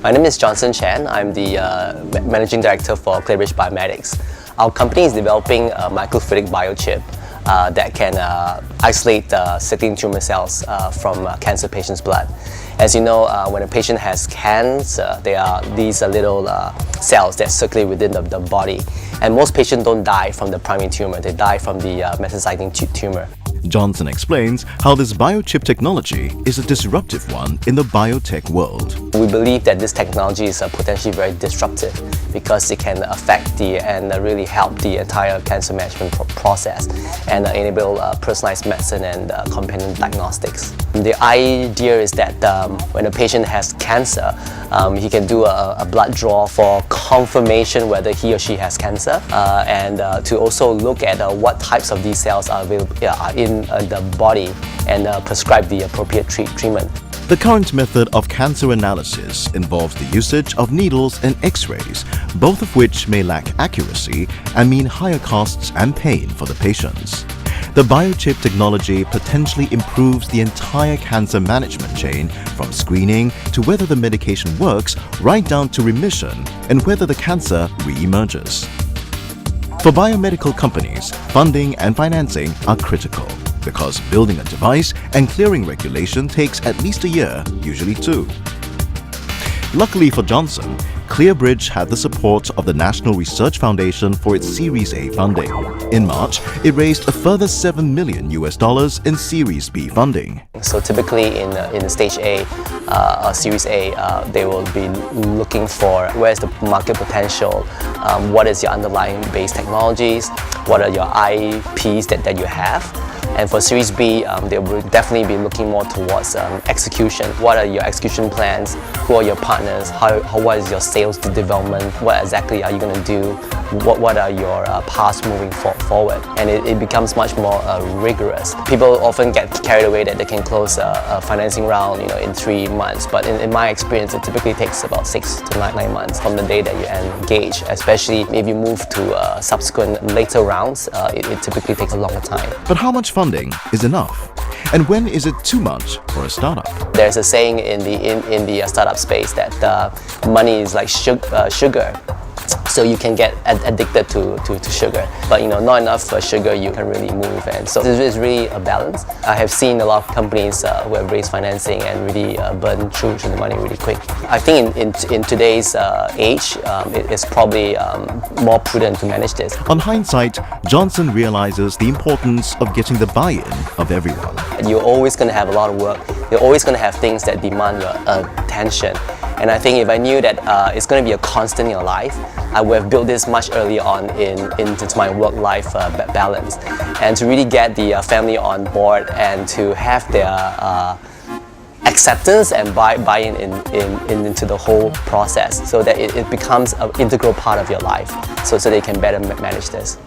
My name is Johnson Chan. I'm the Managing Director for ClearBridge BioMedics. Our company is developing a microfluidic biochip that can isolate circulating tumor cells from cancer patients' blood. As you know, when a patient has cancer, there are these little cells that circulate within the body. And most patients don't die from the primary tumor, they die from the metastasizing tumor. Johnson explains how this biochip technology is a disruptive one in the biotech world. We believe that this technology is potentially very disruptive because it can affect and really help the entire cancer management process and enable personalized medicine and companion diagnostics. The idea is that when a patient has cancer, he can do a blood draw for confirmation whether he or she has cancer and to also look at what types of these cells are available in the body and prescribe the appropriate treatment. The current method of cancer analysis involves the usage of needles and X-rays, both of which may lack accuracy and mean higher costs and pain for the patients. The biochip technology potentially improves the entire cancer management chain, from screening to whether the medication works, right down to remission and whether the cancer re-emerges. For biomedical companies, funding and financing are critical because building a device and clearing regulation takes at least a year, usually 2. Luckily for Johnson, ClearBridge had the support of the National Research Foundation for its Series A funding. In March, it raised a further $7 million in Series B funding. So typically in stage A, Series A, they will be looking for where's the market potential, what is your underlying base technologies, what are your IPs that you have. And for Series B, they will definitely be looking more towards execution. What are your execution plans? Who are your partners? What is your sales development? What exactly are you going to do? What are your paths moving forward? And it becomes much more rigorous. People often get carried away that they can close a financing round in 3 months. But in my experience, it typically takes about 6 to 9 months from the day that you engage. Especially if you move to subsequent later rounds, it typically takes a longer time. But how much funding is enough? And when is it too much for a startup? There's a saying in the startup space that money is like sugar. So you can get addicted to sugar, but not enough sugar you can really move, and so this is really a balance. I have seen a lot of companies who have raised financing and really burn through the money really quick. I think in today's age, it's probably more prudent to manage this. On hindsight, Johnson realizes the importance of getting the buy-in of everyone. You're always going to have a lot of work. You're always going to have things that demand your attention. And I think if I knew that it's going to be a constant in your life, I would have built this much earlier on into my work-life balance. And to really get the family on board and to have their acceptance and buy-in into the whole process so that it becomes an integral part of your life so they can better manage this.